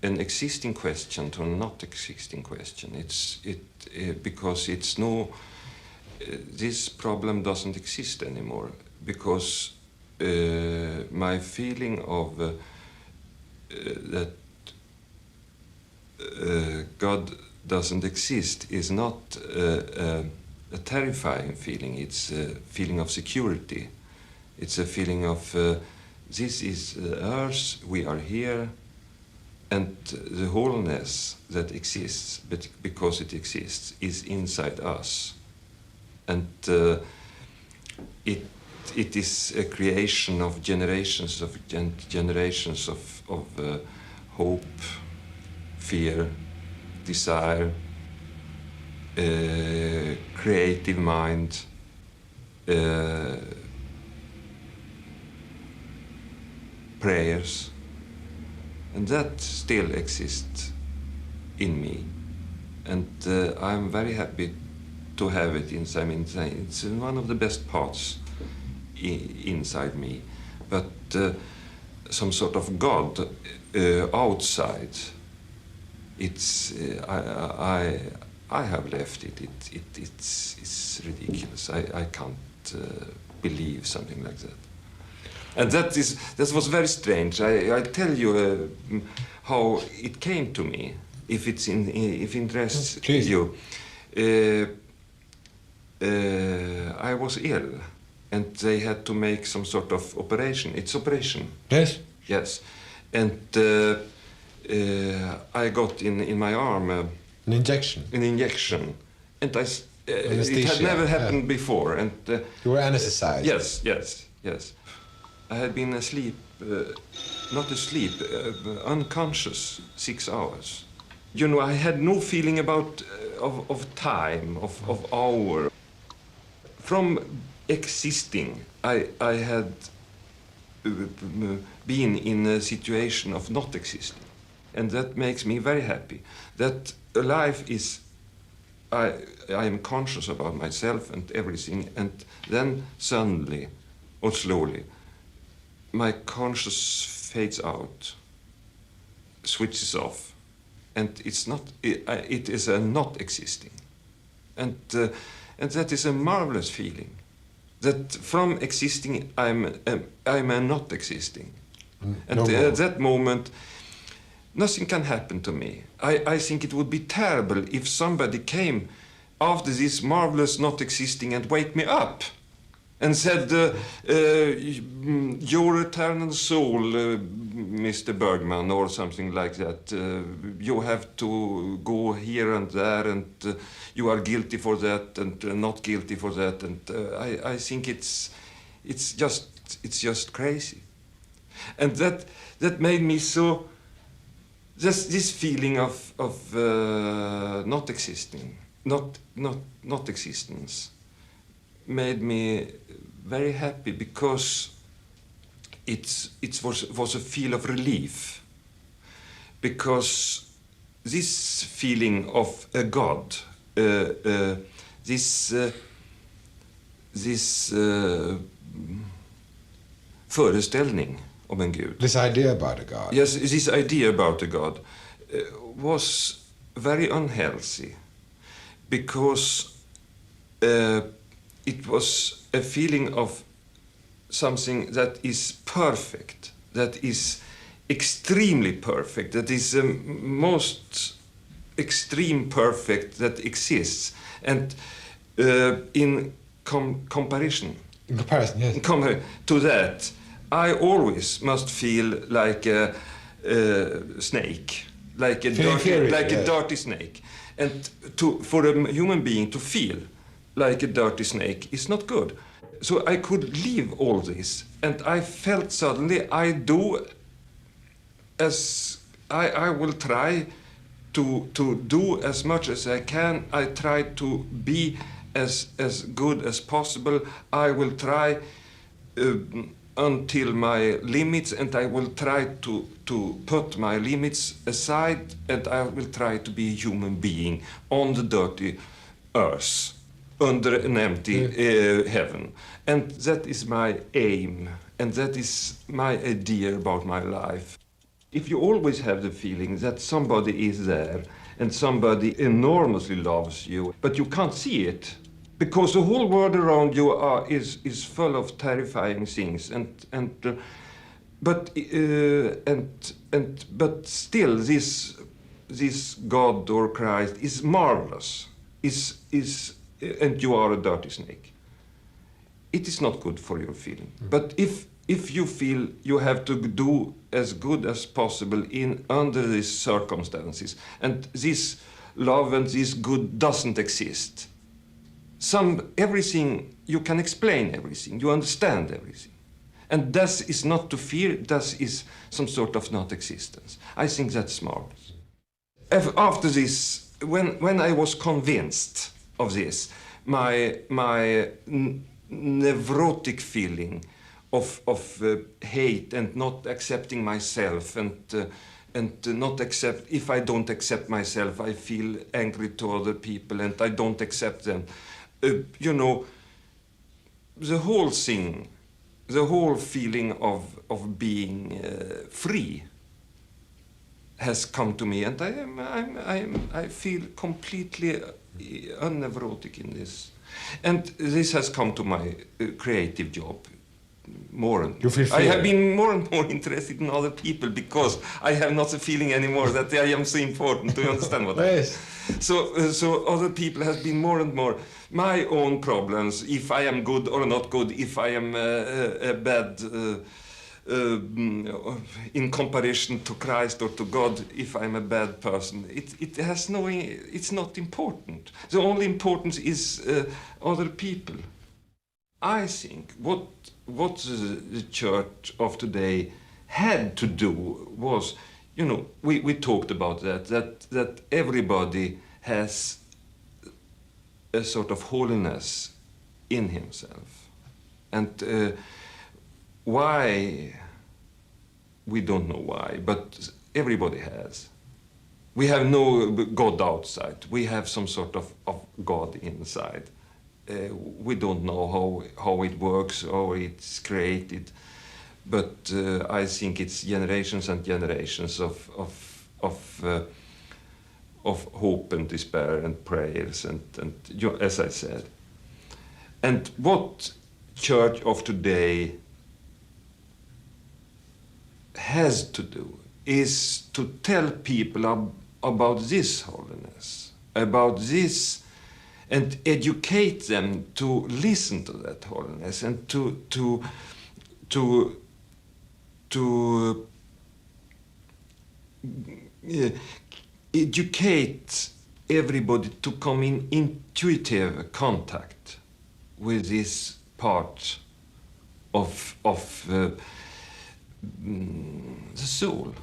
an existing question to a not existing question. Because it's no, this problem doesn't exist anymore, because my feeling of that God doesn't exist is not a terrifying feeling. It's a feeling of security. It's a feeling of this is Earth, we are here, and the wholeness that exists, but because it exists, is inside us. And it is a creation of generations of hope, fear, desire, creative mind, prayers, and that still exists in me, and I'm very happy to have it inside me. It's one of the best parts inside me, but some sort of God outside, it's I have left it. It's ridiculous. I can't believe something like that. And that was very strange. I tell you how it came to me, if it interests you. I was ill, and they had to make some sort of operation. It's operation. Yes. Yes, and I got in my arm an injection. An injection, and it had never happened before. And you were anesthetized. Yes. I had been asleep, not asleep, unconscious 6 hours. You know, I had no feeling about of time, of hour. From existing, I had been in a situation of not existing, and that makes me very happy. That life is, I am conscious about myself and everything, and then suddenly or slowly, my conscious fades out, switches off, and it's not. It is a not existing, and that is a marvelous feeling. That from existing, I'm a not existing, and at that moment, nothing can happen to me. I think it would be terrible if somebody came after this marvelous not existing and wake me up and said, your eternal soul, Mr. Bergman, or something like that. You have to go here and there, and you are guilty for that, and not guilty for that. And I think it's just crazy. And that made me so. This feeling of not existing, not existence, made me very happy, because it was a feel of relief, because this feeling of a God, this föreställning om en Gud. This idea about a God. Yes, this idea about a God was very unhealthy, because it was a feeling of something that is perfect, that is extremely perfect, that is the most extreme perfect that exists. And in comparison, yes. To that, I always must feel like a snake, like a dirty snake. And for a human being to feel like a dirty snake is not good. So I could leave all this, and I felt suddenly I do as I will try to do as much as I can. I try to be as good as possible. I will try until my limits, and I will try to put my limits aside, and I will try to be a human being on the dirty earth, under an empty heaven. And that is my aim, and that is my idea about my life. If you always have the feeling that somebody is there and somebody enormously loves you, but you can't see it, because the whole world around you is full of terrifying things, but still this God or Christ is marvelous, and you are a dirty snake. It is not good for your feeling. But if you feel you have to do as good as possible under these circumstances, and this love and this good doesn't exist, everything, you can explain everything, you understand everything. And that is not to fear, that is some sort of not existence. I think that's marvelous. After this, when I was convinced of this, my nevrotic feeling of hate and not accepting myself and not accept, if I don't accept myself, I feel angry to other people and I don't accept them. You know, the whole thing, the whole feeling of being free has come to me, and I feel completely unnevrotic in this. And this has come to my creative job. More and you feel I fear. have been more and more interested in other people because I have not the feeling anymore that I am so important. Do you understand what I mean? Yes. So other people has been more and more my own problems. If I am good or not good, if I am a bad in comparison to Christ or to God, if I'm a bad person, it has no. It's not important. The only importance is other people. I think what the church of today had to do was, you know, we talked about that everybody has a sort of holiness in himself. And why, we don't know why, but everybody has. We have no God outside. We have some sort of God inside. We don't know how it works, how it's created, but I think it's generations and generations of hope and despair and prayers and as I said. And what church of today has to do is to tell people about this holiness, about this, and educate them to listen to that holiness and to educate everybody to come in intuitive contact with this part of the soul.